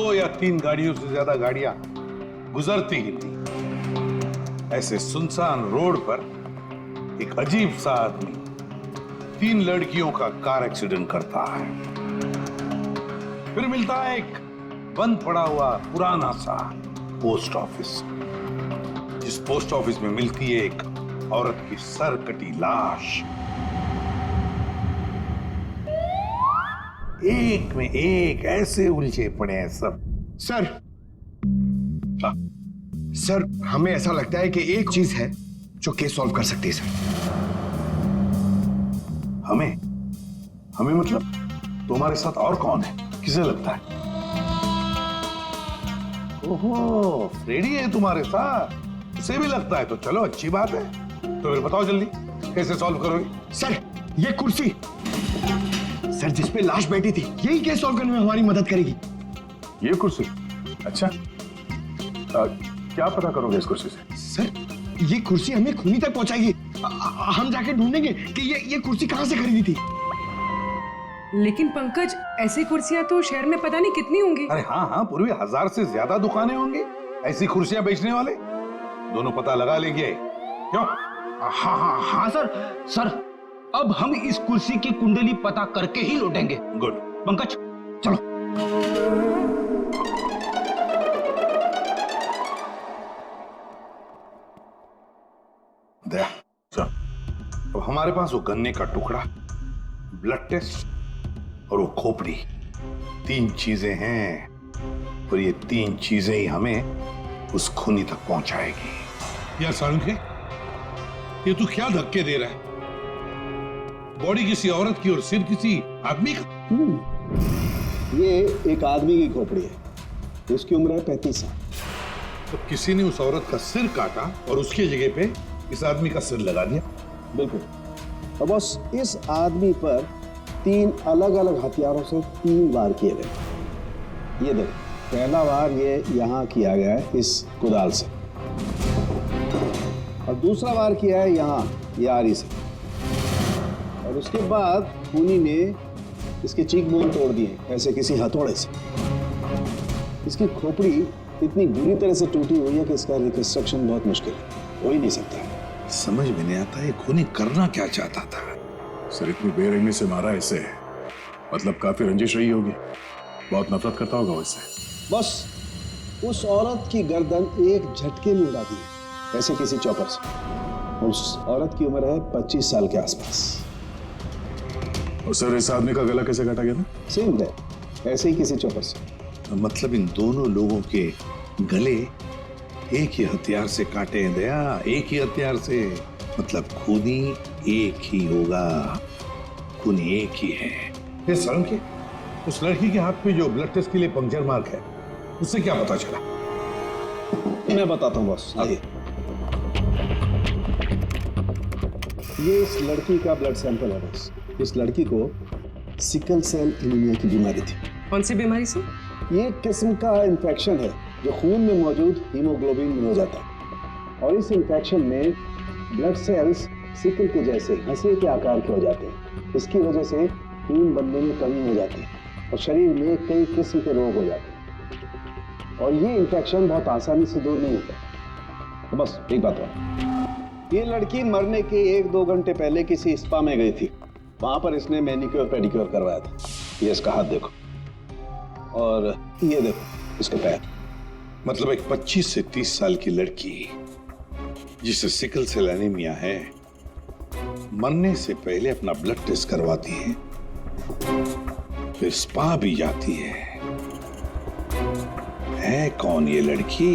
2 या 3 गाड़ियों से ज्यादा गाड़ियां गुजरती ही नहीं। ऐसे सुनसान रोड पर एक अजीब सा आदमी 3 लड़कियों का कार एक्सीडेंट करता है। फिर मिलता है एक बंद पड़ा हुआ पुराना सा पोस्ट ऑफिस, जिस पोस्ट ऑफिस में मिलती है एक औरत की सर कटी लाश। एक में एक ऐसे उलझे पड़े हैं सब। सर, सर हमें ऐसा लगता है कि एक चीज है जो केस सॉल्व कर सकती है सर। हमें हमें मतलब तुम्हारे साथ और कौन है? किसे लगता है? ओहो, फ्रेडी है तुम्हारे साथ, उसे भी लगता है तो चलो अच्छी बात है। तो फिर बताओ जल्दी कैसे सॉल्व करोगे? सर ये कुर्सी सर जिसपे लाश बैठी थी, यही केस सॉल्व करने में हमारी मदद करेगी। ये कुर्सी? अच्छा, क्या पता करोगे इस कुर्सी से? सर ये कुर्सी हमें खूनी तक पहुंचाएगी। हम जाके ढूंढेंगे कि ये कुर्सी कहां से खरीदी थी। लेकिन पंकज, ऐसी कुर्सियां तो शहर में पता नहीं कितनी होंगी। अरे हाँ हाँ, पूर्वी 1000 से ज्यादा दुकानें होंगी ऐसी कुर्सियां बेचने वाले। दोनों पता लगा लेंगे। क्यों? हाँ हाँ हाँ सर अब हम इस कुर्सी की कुंडली पता करके ही लौटेंगे। गुड। पंकज चलो। दया, चल। अब हमारे पास वो गन्ने का टुकड़ा, ब्लड टेस्ट और वो खोपड़ी, 3 चीजें हैं और ये 3 चीजें ही हमें उस खूनी तक पहुंचाएगी। यार सारुंखे, ये तू क्या धक्के दे रहा है? बॉडी किसी औरत की और सिर किसी आदमी का। ये एक आदमी की खोपड़ी है, उसकी उम्र है 35 साल। तो किसी ने उस औरत का सिर काटा और उसकी जगह पे इस आदमी का सिर लगा दिया। बिल्कुल। और बस इस आदमी पर 3 अलग अलग हथियारों से 3 वार किए गए। ये देखो, पहला वार ये यहाँ किया गया है इस कुदाल से, और दूसरा वार किया है यहाँ ये आरी से, और उसके बाद खूनी ने इसके चीक बोन तोड़ दिए ऐसे किसी हथौड़े से। इसकी खोपड़ी इतनी बुरी तरह से टूटी हुई है कि इसका रिकंस्ट्रक्शन बहुत मुश्किल है, हो ही नहीं सकता है। समझ में नहीं आता ये खूनी करना क्या चाहता था। सर इतनी बेरहमी से मारा इसे, मतलब काफी रंजिश रही होगी, बहुत नफरत करता होगा वो इससे। बस उस औरत की गर्दन एक झटके में उड़ा दी ऐसे किसी चौपर से। उस औरत की उम्र है 25 साल के आसपास। और सर इस आदमी का गला कैसे काटा गया था? सेम है, ऐसे ही किसी चौपर से। मतलब इन दोनों लोगों के गले एक ही हथियार से काटे हैं दया, एक ही हथियार से। मतलब खूनी एक ही होगा, खूनी एक ही है। ये सारुंखे, उस लड़की के हाथ पे जो ब्लड टेस्ट के लिए पंक्चर मार्क है, उससे क्या पता चला? मैं बताता हूँ बॉस। ये इस लड़की का ब्लड सैंपल है बॉस। इस लड़की को सिकल सेल एनीमिया की बीमारी थी। कौन सी बीमारी से? ये एक किस्म का इन्फेक्शन है जो खून में मौजूद हीमोग्लोबिन में हो जाता है, और इस इन्फेक्शन में ब्लड सेल्स सिकल के जैसे हंसी के आकार के हो जाते हैं। इसकी वजह से खून बनने में कमी हो जाती है और शरीर में कई किस्म के रोग हो जाते हैं, और ये इन्फेक्शन बहुत आसानी से दूर नहीं होता। तो बस एक बात और, ये लड़की मरने के 1-2 घंटे पहले किसी स्पा में गई थी। वहां पर इसने मैनिक्योर पेडिक्योर करवाया था। ये इसका हाथ देखो, और ये देखो इसका पैर। मतलब एक 25 से 30 साल की लड़की जिसे सिकल सेल एनीमिया है, मरने से पहले अपना ब्लड टेस्ट करवाती है, फिर स्पा भी जाती है कौन ये लड़की?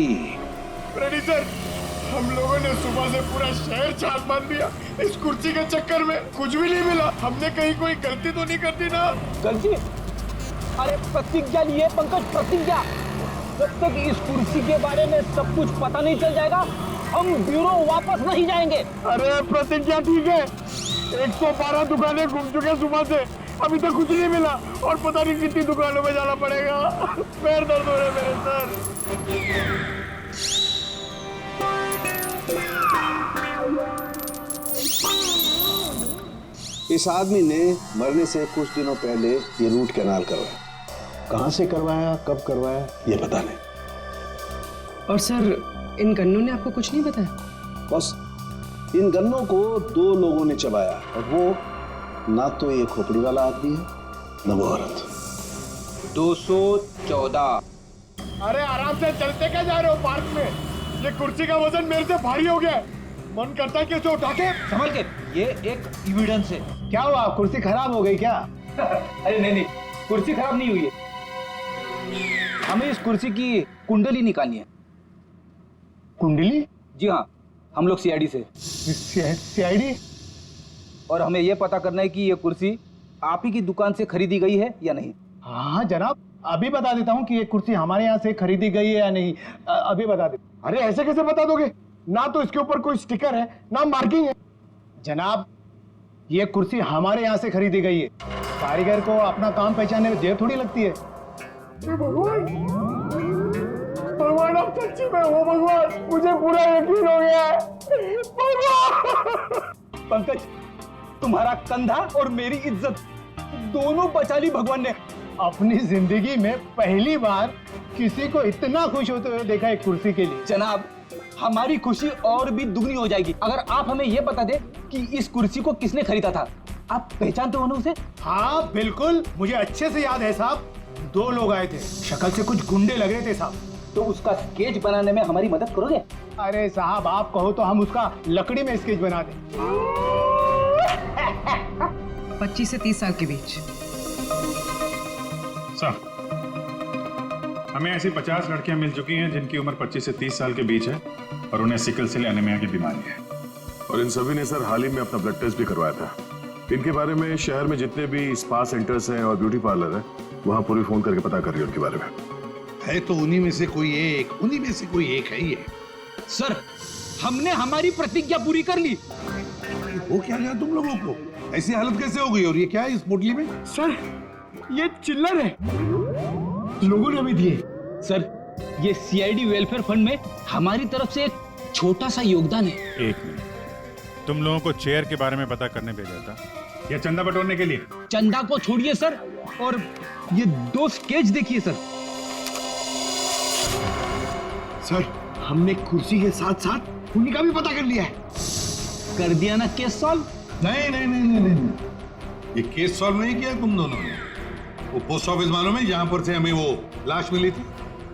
रेडी सर, हम लोगों ने सुबह से पूरा शहर छान मार दिया। इस कुर्सी के चक्कर में कुछ भी नहीं मिला। हमने कहीं कोई गलती तो नहीं कर दी ना? गलती? अरे प्रतिज्ञा लिए पंकज, प्रतिज्ञा। जब तक इस कुर्सी के बारे में सब कुछ पता नहीं चल जाएगा, हम ब्यूरो वापस नहीं जाएंगे। अरे प्रतिज्ञा ठीक है, 112 दुकानें घूम चुके सुबह से, अभी तक कुछ नहीं मिला, और पता नहीं कितनी दुकानों में जाना पड़ेगा। पैर दर्द हो रहे मेरे सर। इस आदमी ने मरने से कुछ दिनों पहले ये रूट कैनाल करवाया, कहां से करवाया, कब करवाया, ये पता नहीं। और सर इन गन्नों ने आपको कुछ नहीं बताया? बस इन गन्नों को 2 लोगों ने चबाया, और वो ना तो ये खोपड़ी वाला आदमी है, ना वो औरत। 214। अरे आराम से चलते क्या जा रहे हो पार्क में? ये कुर्सी का वजन मेरे से भारी हो गया है। मन करता है कि उसे उठा के संभल के, ये एक एविडेंस है। क्या हुआ, कुर्सी खराब हो गई क्या? अरे नहीं, कुर्सी खराब नहीं हुई है। हमें इस कुर्सी की कुंडली निकालनी है। कुंडली? जी हाँ, हम लोग सीआईडी से। सीआईडी? और हमें यह पता करना है कि ये कुर्सी आप ही की दुकान से खरीदी गई है या नहीं। हाँ जनाब, अभी बता देता हूँ कि ये कुर्सी हमारे यहाँ से खरीदी गई है या नहीं। अभी बता दे। अरे ऐसे कैसे बता दोगे? ना तो इसके ऊपर कोई स्टिकर है, ना मार्किंग है। जनाब, ये कुर्सी हमारे यहाँ से खरीदी गई है। कारीगर को अपना काम पहचानने में देर थोड़ी लगती है। भगवान, भगवान आप सच्ची में हो भगवान, मुझे पूरा यकीन हो गया है। भगवान! पंकज, तुम्हारा कंधा और मेरी इज्जत दोनों बचा ली भगवान ने। अपनी जिंदगी में पहली बार किसी को इतना खुश होते हुए देखा एक कुर्सी के लिए। जनाब, हमारी खुशी और भी दुगनी हो जाएगी अगर आप हमें यह बता दे कि इस कुर्सी को किसने खरीदा था। आप पहचानते हो ना उसे? हाँ बिल्कुल, मुझे अच्छे से याद है साहब। 2 लोग आए थे, शक्ल से कुछ गुंडे लग रहे थे साहब। तो उसका स्केच बनाने में हमारी मदद करोगे? अरे साहब, आप कहो तो हम उसका लकड़ी में स्केच बना दें। 25 से 30 साल के बीच। सर, हमें ऐसी 50 लड़कियां मिल चुकी हैं जिनकी उम्र 25 से 30 साल के बीच है और उन्हें सिकल सेल एनीमिया की बीमारी है। और इन सभी ने सर हाल ही में अपना ब्लड टेस्ट भी करवाया था। इनके बारे में शहर में जितने भी स्पा सेंटर्स हैं और ब्यूटी पार्लर है, वहां पूरी फोन करके पता कर रही है उनके बारे में। है तो उन्हीं में से कोई एक है ये। सर, हमने हमारी प्रतिज्ञा पूरी कर ली। वो क्या गया तुम लोगों को? ऐसी हालत कैसे हो गई? और ये क्या है इस पोटली में? सर, ये चिल्लर है, लोगों ने भी दिए। सर, ये सीआईडी वेलफेयर फंड में हमारी तरफ से एक छोटा सा योगदान है। एक मिनट, तुम लोगों को चेयर के बारे में पता करने भेजा था या चंदा बटोरने के लिए? चंदा को छोड़िए सर, और ये 2 स्केच देखिए सर। सर, हमने कुर्सी के साथ साथ उन्हीं का भी पता कर लिया है। कर दिया ना केस सॉल्व? नहीं, ये केस सॉल्व नहीं किया तुम दोनों ने। वो पोस्ट ऑफिस मालूम है जहां पर से हमें वो लाश मिली थी?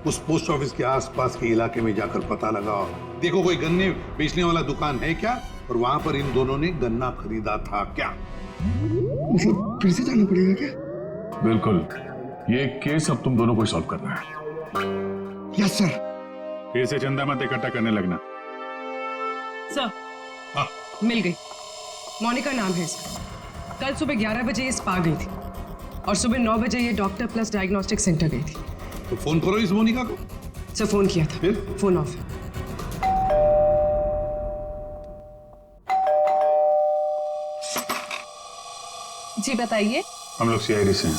उस पोस्ट ऑफिस के आसपास के इलाके में जाकर पता लगाओ, देखो कोई गन्ने बेचने वाला दुकान है क्या, और वहां पर इन दोनों ने गन्ना खरीदा था क्या? फिर से जाना पड़ेगा क्या? बिल्कुल, ये केस अब तुम दोनों को सॉल्व करना है। Yes sir. फिर से चंदा मत इकट्ठा करने लगना। सर, मिल गई। मोनिका नाम है इसका। कल सुबह 11 बजे ये स्पा गई थी और सुबह 9 बजे ये डॉक्टर प्लस डायग्नोस्टिक सेंटर गई थी। तो फोन करो इस मोनिका को। सर, फोन किया था, फिर? फोन ऑफ है। जी बताइए। हम लोग सीआईडी से हैं।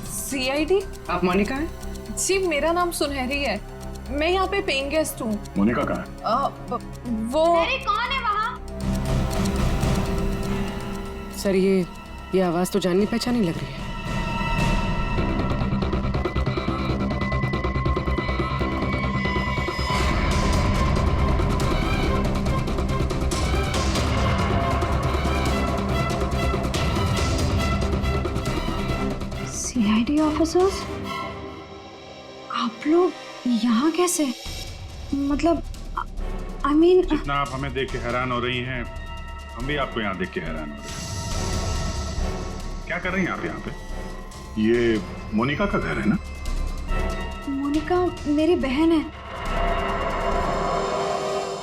सीआईडी? आप मोनिका हैं? जी, मेरा नाम सुनहरी है। मैं यहाँ पे पेइंग गेस्ट हूँ। मोनिका कहाँ है? वो कौन है वहाँ? सर, ये आवाज तो जाननी पहचानी लग रही है। सीआईडी ऑफिसर्स, आप लोग यहाँ कैसे? मतलब आई मीन जितना आप हमें देख के हैरान हो रही हैं, हम भी आपको यहाँ देख के हैरान हो रहे हैं। क्या कर रही हैं आप यहाँ पे? ये मोनिका का घर है ना? मोनिका मेरी बहन है।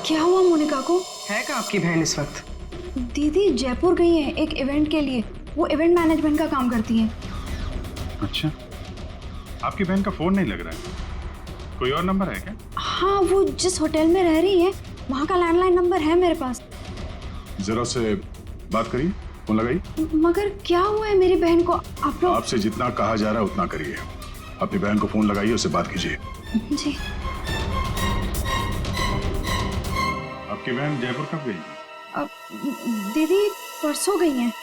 क्या हुआ मोनिका को? है कहाँ आपकी बहन इस वक्त? दीदी जयपुर गई है एक इवेंट के लिए। वो इवेंट मैनेजमेंट का काम करती है। अच्छा, आपकी बहन का फोन नहीं लग रहा है। कोई और नंबर है क्या? हाँ, वो जिस होटल में रह रही है वहाँ का लैंडलाइन नंबर है मेरे पास। जरा से बात करिए, फोन लगाइए। मगर क्या हुआ है मेरी बहन को? आप लोग आपसे जितना कहा जा रहा है उतना करिए। अपनी बहन को फोन लगाइए, उससे बात कीजिए। जी। आपकी बहन जयपुर कब गई? अब दीदी परसों गई हैं।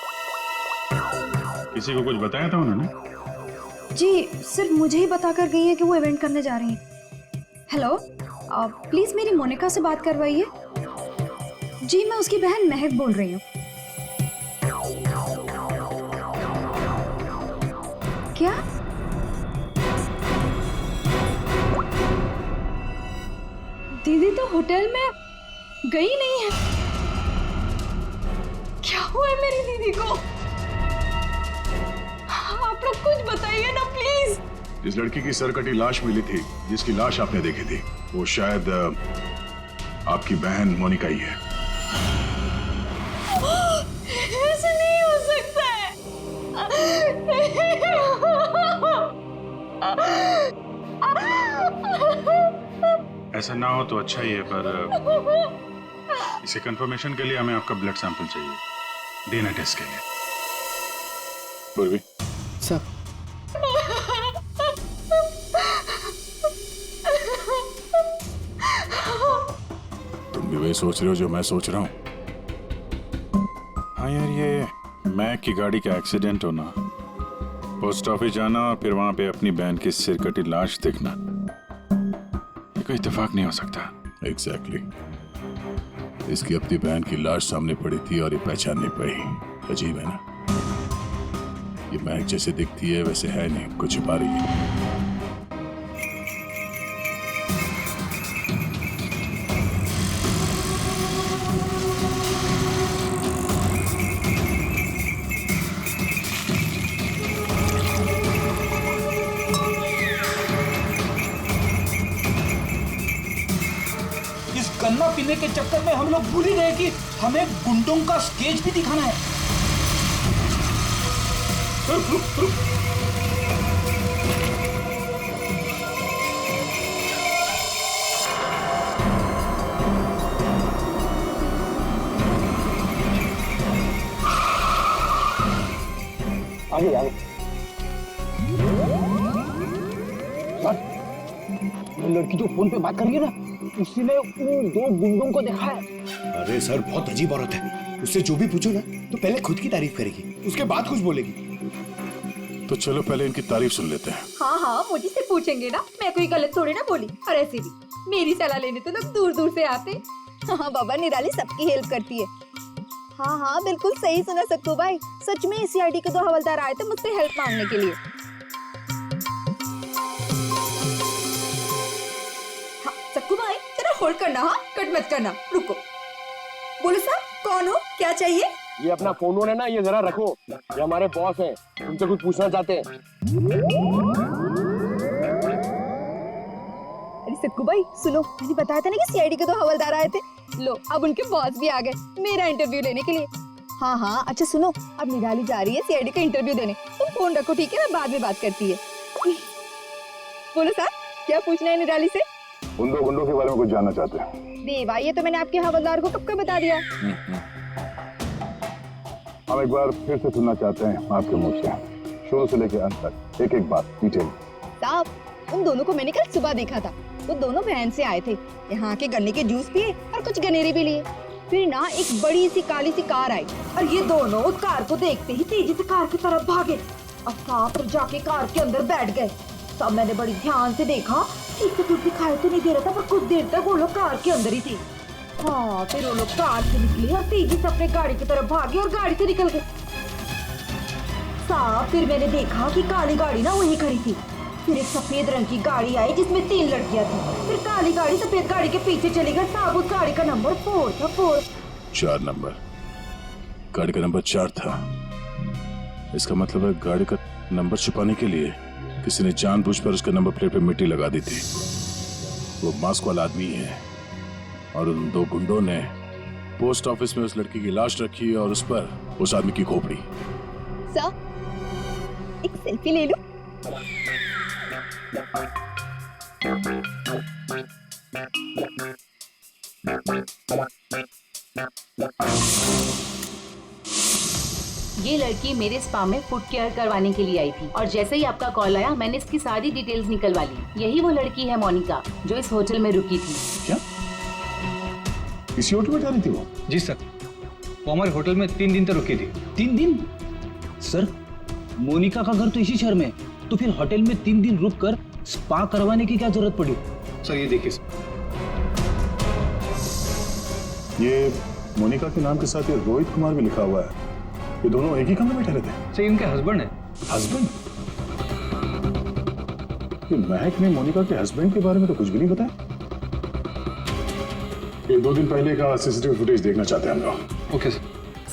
किसी को कुछ बताया था उन्होंने? जी सिर्फ मुझे ही बताकर गई है कि वो इवेंट करने जा रही हैं। हेलो, प्लीज़ मेरी मोनिका से बात करवाइए। जी मैं उसकी बहन महक बोल रही हूँ। क्या? दीदी तो होटल में गई नहीं है। क्या हुआ है मेरी दीदी को? आप लोग कुछ बताइए ना प्लीज। जिस लड़की की सरकटी लाश मिली थी, जिसकी लाश आपने देखी थी, वो शायद आपकी बहन मोनिका ही है। ऐसा नहीं हो सकता है। ऐसा ना हो तो अच्छा ही है, पर इसे कंफर्मेशन के लिए हमें आपका ब्लड सैंपल चाहिए डीएनए टेस्ट के लिए। पूर्वी, सर, तुम भी वही सोच रहे हो जो मैं सोच रहा हूँ? हाँ यार, ये मैक की गाड़ी का एक्सीडेंट होना, पोस्ट ऑफिस जाना और फिर वहां पे अपनी बहन की सिर कटी लाश देखना, ये कोई इत्तेफाक नहीं हो सकता। एग्जैक्टली। इसकी अपनी बहन की लाश सामने पड़ी थी और ये पहचान नहीं पाई। अजीब है ना? ये महक जैसे दिखती है वैसे है नहीं, कुछ छुपा रही है। इस गन्ना पीने के चक्कर में हम लोग भूल ही गए कि हमें गुंडों का स्केच भी दिखाना है। आगे आगे। सर, ये लड़की जो फोन पे बात कर रही है ना, उसी ने उन दो गुंडों को देखा है। अरे सर, बहुत अजीब औरत है। उससे जो भी पूछो ना तो पहले खुद की तारीफ करेगी, उसके बाद कुछ बोलेगी। तो चलो पहले इनकी तारीफ सुन लेते हैं। हाँ हाँ, मुझे से पूछेंगे ना, मैं कोई गलत थोड़ी ना बोली। और ऐसे भी मेरी सलाह लेने तो लोग दूर दूर से आते। हाँ बाबा, निराली सबकी हेल्प करती है। हाँ हाँ, बिल्कुल सही सुना सक्कू भाई। सच में सीआईडी के 2 हवलदार आए थे मुझसे हेल्प मांगने के लिए। हाँ सक्कू भाई, जरा होल्ड करना, हाँ कट मत करना, रुको। बोलो साहब, कौन हो, क्या चाहिए? ये अपना फोन है ना, ये जरा रखो। ये हमारे बॉस हैं, तुमसे कुछ पूछना चाहते हैं। अरे सक्कू भाई सुनो, मैंने बताया था ना कि सीआईडी के 2 हवलदार आए थे। लो, अब उनके बॉस भी आ गए मेरा इंटरव्यू लेने के लिए। हाँ हाँ, अच्छा सुनो, अब निराली जा रही है सीआईडी का इंटरव्यू देने। तुम फोन रखो, ठीक है? मैं बाद में बात करती है। बोलो साहब, क्या पूछना है निराली से? उन दो गुंडों के बारे में कुछ जानना चाहते हैं। देवा, ये तो मैंने आपके हवलदार को कब का बता दिया। हम एक बार फिर से सुनना चाहते हैं आपके मुंह से, शुरू से लेकर अंत तक एक एक बात डिटेल। साहब, उन दोनों को मैंने कल सुबह देखा था। वो दोनों बहन से आए थे, यहाँ के गन्ने के जूस पिए और कुछ गनेरे भी लिए। फिर ना एक बड़ी सी काली सी कार आई और ये दोनों उस कार को देखते ही तेजी से कार की तरफ भागे और साफ जाके कार के अंदर बैठ गए। तब मैंने बड़ी ध्यान से देखा, ठीक से कुछ दिखाई तो नहीं दे रहा था, पर कुछ देर तक वो लोग कार के अंदर ही थे। हाँ, फिर वो लोग कार से निकले और तेजी से अपने गाड़ी की तरफ भागे और गाड़ी से निकल गए। साहब, फिर मैंने देखा कि काली गाड़ी ना वहीं खड़ी थी। फिर एक सफेद रंग की गाड़ी आई जिसमें 3 लड़कियां थी। फिर काली गाड़ी सफेद गाड़ी के पीछे चली गई। साहब, उस गाड़ी का नंबर 4 था। 4 नंबर, गाड़ी का नंबर 4 था। इसका मतलब है गाड़ी का नंबर छुपाने के लिए किसी ने जानबूझकर उसके नंबर प्लेट पे मिट्टी लगा दी थी। वो मास्क वाला आदमी है और उन 2 गुंडों ने पोस्ट ऑफिस में उस लड़की की लाश रखी और उस पर उस आदमी की खोपड़ी। सर, एक सेल्फी ले लो। ये लड़की मेरे स्पा में फुट केयर करवाने के लिए आई थी और जैसे ही आपका कॉल आया मैंने इसकी सारी डिटेल्स निकलवा ली। यही वो लड़की है मोनिका जो इस होटल में रुकी थी। क्या इसी होटल में जा रही थी वो? जी सर, वो हमारे होटल में 3 दिन तक रुकी थी। 3 दिन? सर, मोनिका का घर तो इसी शहर में, तो फिर होटल में 3 दिन रुक कर स्पा करवाने की क्या जरूरत पड़ी? सर ये देखिए सर, ये मोनिका के नाम के साथ ये रोहित कुमार भी लिखा हुआ है। ये दोनों एक ही कमरे में ठहरे थे? सर इनके हस्बैंड है। हस्बैंड? ये महक ने मोनिका के हस्बैंड के बारे में तो कुछ भी नहीं बताया। ये 2 दिन पहले का सीसीटीवी फुटेज देखना चाहते हैं हम लोग। Okay sir.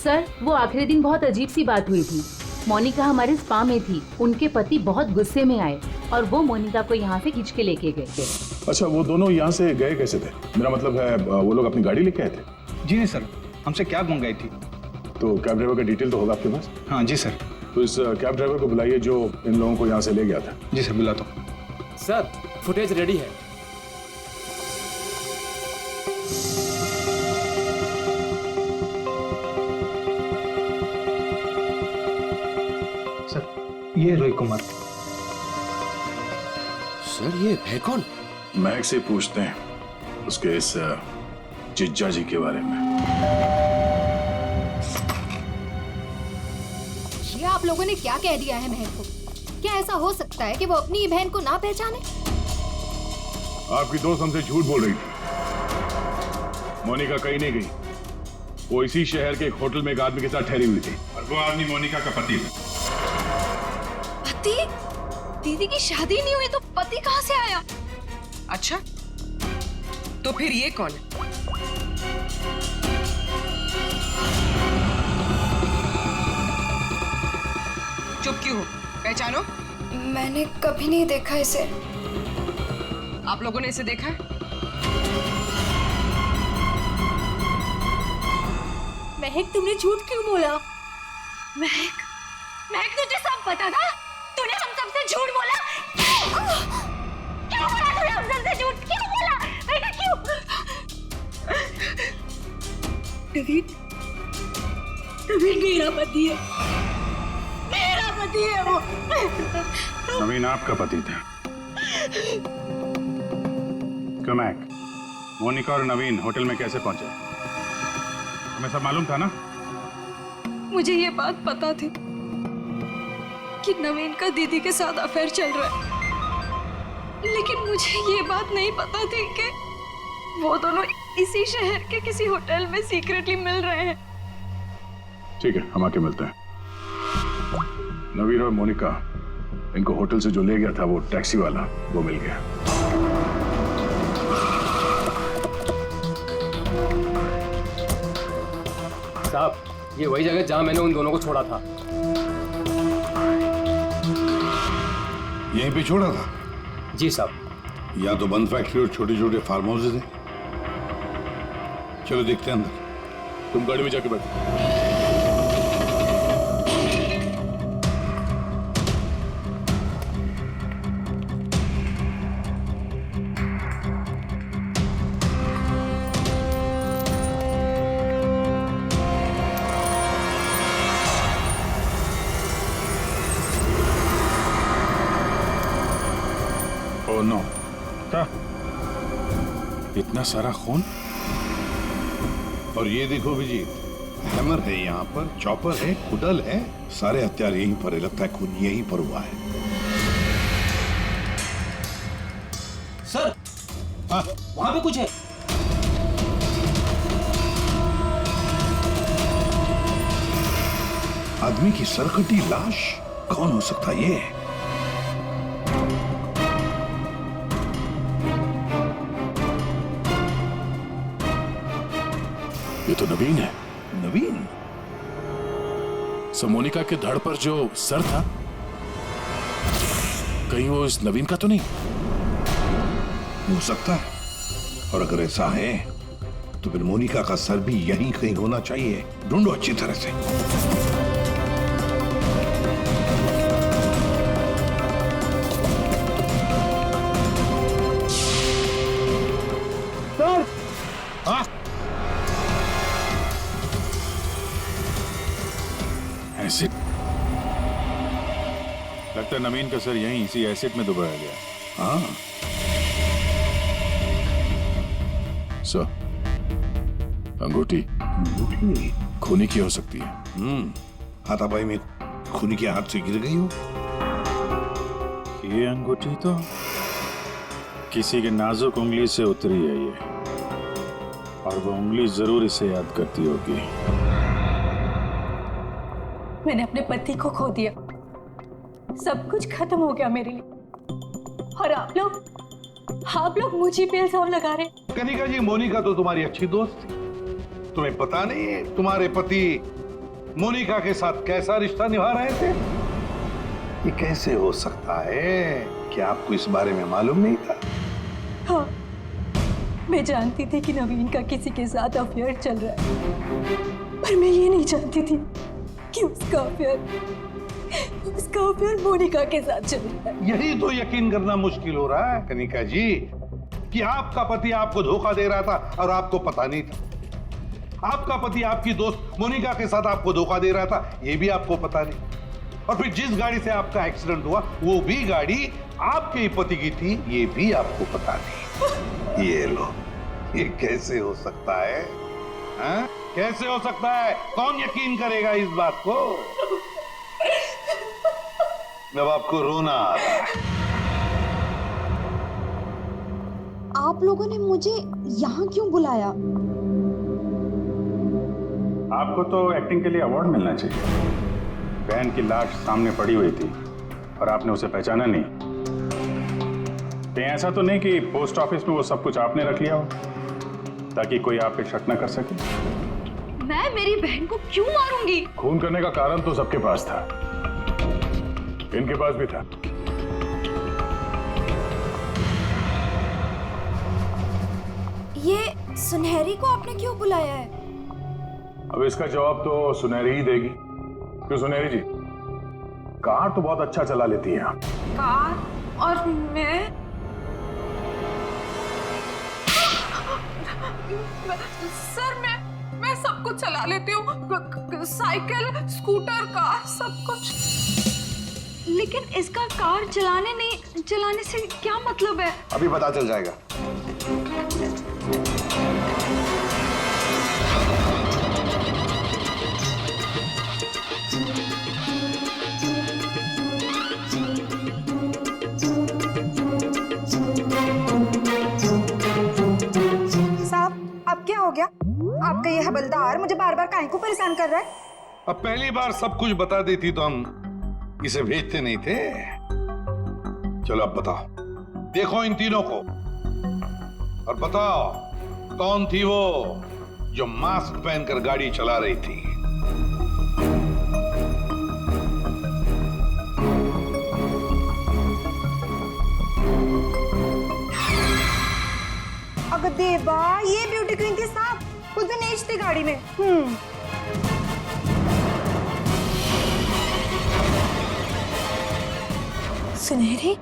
सर वो आखिरी दिन बहुत अजीब सी बात हुई थी। मोनिका हमारे स्पा में थी, उनके पति बहुत गुस्से में आए और वो मोनिका को यहाँ से खींच के लेके गए थे। अच्छा, वो दोनों यहाँ से गए कैसे थे? मेरा मतलब है वो लोग अपनी गाड़ी लेके आए थे? जी नहीं सर, हमसे कैब मंगाई थी। तो कैब ड्राइवर का डिटेल तो होगा आपके पास? हाँ जी सर। तो इस कैब ड्राइवर को बुलाइए जो इन लोगों को यहाँ से ले गया था। जी सर, बुलाता हूँ। सर फुटेज रेडी है। सर ये रोहित कुमार। सर ये है कौन? महक से पूछते हैं उसके इस जिज्जा जी के बारे में। ये आप लोगों ने क्या कह दिया है महक को? क्या ऐसा हो सकता है कि वो अपनी बहन को ना पहचाने? आपकी दोस्त हमसे झूठ बोल रही थी। मोनिका कहीं नहीं गई, वो इसी शहर के एक होटल में एक आदमी के साथ ठहरी हुई थी और वो आदमी मोनिका का पति था। पति? दीदी की शादी नहीं हुई तो पति कहाँ से आया? अच्छा, तो फिर ये कौन है? चुप क्यों हो? पहचानो। मैंने कभी नहीं देखा इसे। आप लोगों ने इसे देखा है? महक, तुमने झूठ क्यों बोला? महक, महक तुझे सब पता था? तूने हम सबसे झूठ बोला? क्यों बोला तूने हम सबसे झूठ? क्यों बोला? महक क्यों? नवीन, नवीन मेरा पति है, मेरा पति है वो। नवीन आपका पति था। क्यों महक, मोनिका और नवीन होटल में कैसे पहुंचे? हमें सब मालूम था ना? मुझे ये बात पता थी कि नवीन का दीदी के साथ अफेयर चल रहा है, लेकिन मुझे ये बात नहीं पता थी कि वो दोनों इसी शहर के किसी होटल में सीक्रेटली मिल रहे हैं। ठीक है, हम आके मिलते हैं। नवीन और मोनिका, इनको होटल से जो ले गया था वो टैक्सी वाला, वो मिल गया। साहब ये वही जगह जहां मैंने उन दोनों को छोड़ा था। यहीं पे छोड़ा था? जी साहब। या तो बंद फैक्ट्री और छोटे छोटे फार्म हाउसेज हैं। चलो देखते हैं अंदर। तुम गाड़ी में जाके बैठो। नो, क्या इतना सारा खून? और ये देखो विजीत, हैमर है यहाँ पर, चॉपर है, कुडल है, सारे हथियार यहीं पर है। लगता है खून यहीं पर हुआ है। सर वहां पे कुछ है। आदमी की सरकटी लाश? कौन हो सकता है ये? ये तो नवीन है। नवीन? मोनिका के धड़ पर जो सर था, कहीं वो इस नवीन का तो नहीं? हो सकता है, और अगर ऐसा है तो फिर मोनिका का सर भी यहीं कहीं होना चाहिए। ढूंढो अच्छी तरह से। सर, हाँ? एसिड? लगता है नवीन का सर यहीं इसी एसिड में डुबाया गया। हाँ। सर, अंगूठी खूनी की हो सकती है। हाथापाई में खूनी के हाथ से गिर गई हो। ये अंगूठी तो किसी के नाजुक उंगली से उतरी है ये, और वो उंगली जरूर इसे याद करती होगी। मैंने अपने पति को खो दिया, सब कुछ खत्म हो गया मेरे लिए, और आप लोग मुझे पे इल्जाम लगा रहे। कनिका जी, मोनिका तो तुम्हारी अच्छी दोस्त थी, तुम्हें पता नहीं है तुम्हारे पति मोनिका के साथ कैसा रिश्ता निभा रहे थे? ये कैसे हो सकता है कि आपको इस बारे में मालूम नहीं था? हाँ, मैं जानती थी कि नवीन का किसी के साथ अफेयर चल रहा है, पर मैं ये नहीं जानती थी कि उसका अफेयर मोनिका के साथ चल रहा है। यही तो यकीन करना मुश्किल हो रहा है कनिका जी, कि आपका पति आपको धोखा दे रहा था और आपको पता नहीं था। आपका पति आपकी दोस्त मोनिका के साथ आपको धोखा दे रहा था, ये भी आपको पता नहीं। और फिर जिस गाड़ी से आपका एक्सीडेंट हुआ वो भी गाड़ी आपके ही पति की थी, ये भी आपको पता नहीं। ये लो, ये कैसे हो सकता है? हाँ? कैसे हो सकता है? कौन यकीन करेगा इस बात को? जब आपको रोना आ रहा है। आप लोगों ने मुझे यहाँ क्यों बुलाया? आपको तो एक्टिंग के लिए अवार्ड मिलना चाहिए। बहन की लाश सामने पड़ी हुई थी और आपने उसे पहचाना नहीं। कहीं ऐसा तो नहीं कि पोस्ट ऑफिस में वो सब कुछ आपने रख लिया हो ताकि कोई आप पे शक न कर सके? मैं मेरी बहन को क्यों मारूंगी? खून करने का कारण तो सबके पास था, इनके पास भी था। ये सुनहरी को आपने क्यों बुलाया है? अब इसका जवाब तो सुनहरी ही देगी। क्यों सुनहरी जी, कार तो बहुत अच्छा चला लेती हैं आप। कार? और मैं? सर, मैं सब कुछ चला लेती हूँ, साइकिल, स्कूटर, कार, सब कुछ। लेकिन इसका कार चलाने से क्या मतलब है? अभी पता चल जाएगा। साहब, अब क्या हो गया? आपका ये हवलदार मुझे बार बार काहे को परेशान कर रहा है? अब पहली बार सब कुछ बता देती तो हम इसे भेजते नहीं थे। चलो अब बताओ, देखो इन तीनों को और बताओ कौन थी वो जो मास्क पहनकर गाड़ी चला रही थी? अगर देवा, ये ब्यूटी क्वीन थी साहब, खुद भी नेच थी गाड़ी में। सुनहरी,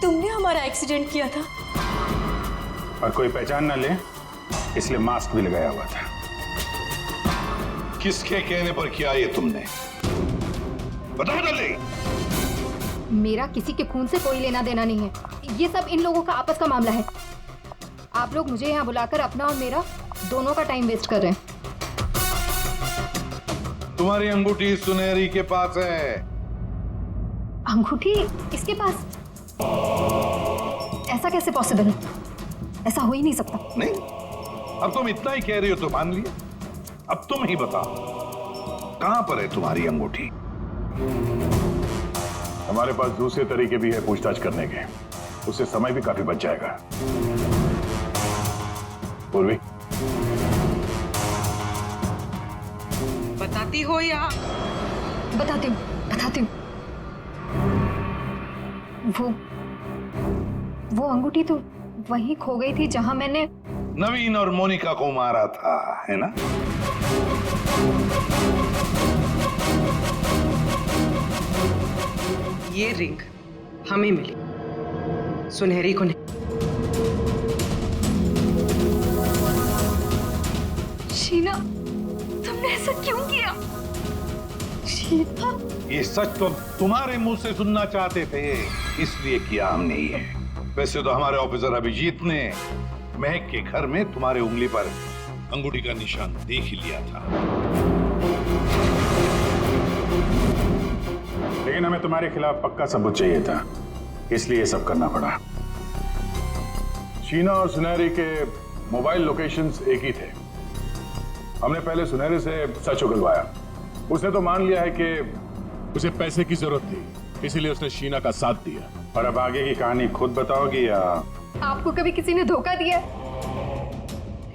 तुमने हमारा एक्सीडेंट किया था और कोई पहचान ना ले इसलिए मास्क भी लगाया हुआ था। किसके कहने पर किया ये तुमने? बताओ जल्दी। मेरा किसी के खून से कोई लेना देना नहीं है, ये सब इन लोगों का आपस का मामला है। आप लोग मुझे यहाँ बुलाकर अपना और मेरा दोनों का टाइम वेस्ट कर रहे हैं। तुम्हारी अंगूठी सुनहरी के पास है। अंगूठी इसके पास? ऐसा कैसे पॉसिबल है? ऐसा हो ही नहीं सकता। नहीं, अब तुम इतना ही कह रही हो तो मान लिया। अब तुम ही बताओ, कहां पर है तुम्हारी अंगूठी? हमारे पास दूसरे तरीके भी है पूछताछ करने के, उससे समय भी काफी बच जाएगा। पूर्वी, बताती हो या? बताती हूँ। वो अंगूठी तो वहीं खो गई थी जहां मैंने नवीन और मोनिका को मारा था, है ना? ये रिंग हमें मिली, सुनहरी को नहीं। शीना, तुमने ऐसा क्यों किया? शीना, ये सच तो तुम्हारे मुंह से सुनना चाहते थे, इसलिए किया हमने ये। वैसे तो हमारे ऑफिसर अभिजीत ने महक के घर में तुम्हारे उंगली पर अंगूठी का निशान देख ही लिया था। लेकिन हमें तुम्हारे खिलाफ पक्का सबूत चाहिए था। इसलिए ये सब करना पड़ा। शीना और सुनहरी के मोबाइल लोकेशंस एक ही थे। हमने पहले सुनहरी से सच उगलवाया। उसने तो मान लिया है कि उसे पैसे की जरूरत थी, इसीलिए उसने शीना का साथ दिया। और अब आगे की कहानी खुद बताओगी या? आपको कभी किसी ने धोखा दिया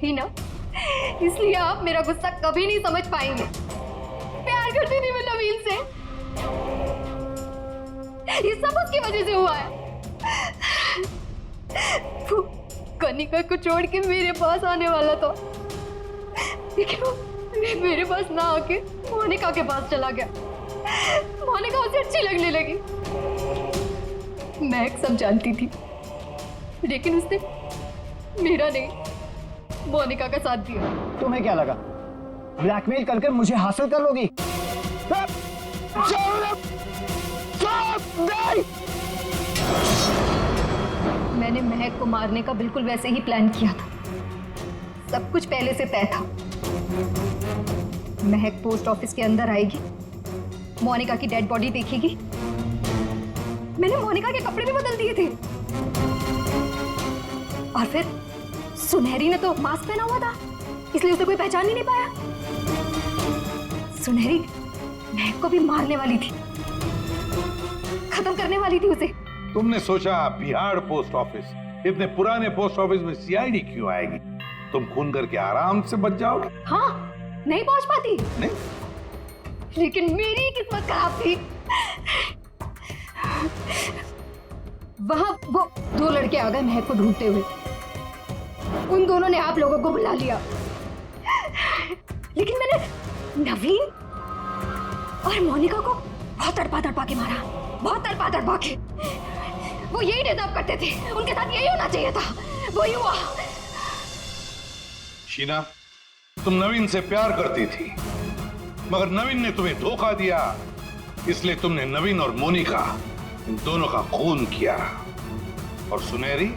ही ना, इसलिए आप मेरा गुस्सा कभी नहीं समझ पाएंगे। प्यार करती थी मैं नवीन से, ये सब उसकी वजह से हुआ है। वो कनिका को छोड़ के मेरे पास आने वाला था, लेकिन वो मेरे पास ना आके मोनिका के पास चला गया। मोनिका उसे अच्छी लगने लगी। मैं सब जानती थी, लेकिन उसने मेरा नहीं, मोनिका का साथ दिया। तुम्हें क्या लगा ब्लैकमेल करके मुझे हासिल कर लोगी? मैंने महक को मारने का बिल्कुल वैसे ही प्लान किया था। सब कुछ पहले से तय था। महक पोस्ट ऑफिस के अंदर आएगी, मोनिका की डेड बॉडी देखेगी। मैंने मोनिका के कपड़े भी बदल दिए थे। और फिर सुनहरी ने तो मास्क पहना हुआ था, इसलिए उसे कोई पहचान ही नहीं पाया। सुनहरी महक को भी मारने वाली थी, खत्म करने वाली थी उसे। तुमने सोचा बिहार पोस्ट ऑफिस, इतने पुराने पोस्ट ऑफिस में सीआईडी क्यों आएगी? तुम खून करके आराम से बच जाओगे। हाँ, नहीं पहुंच पाती। नहीं, लेकिन मेरी किस्मत खराब थी। वहां वो दो लड़के आ गए महक को ढूंढते हुए। उन दोनों ने आप लोगों को बुला लिया, लेकिन मैंने नवीन और मोनिका को बहुत तड़पा के मारा, बहुत तड़पा के। वो यही डिजर्व करते थे, उनके साथ यही होना चाहिए था, वही हुआ। शीना, तुम नवीन से प्यार करती थी, मगर नवीन ने तुम्हें धोखा दिया, इसलिए तुमने नवीन और मोनिका इन दोनों का खून किया। और सुनहरी,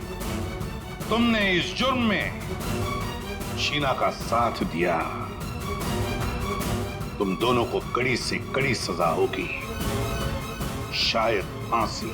तुमने इस जुर्म में शीना का साथ दिया। तुम दोनों को कड़ी से कड़ी सजा होगी, शायद फांसी।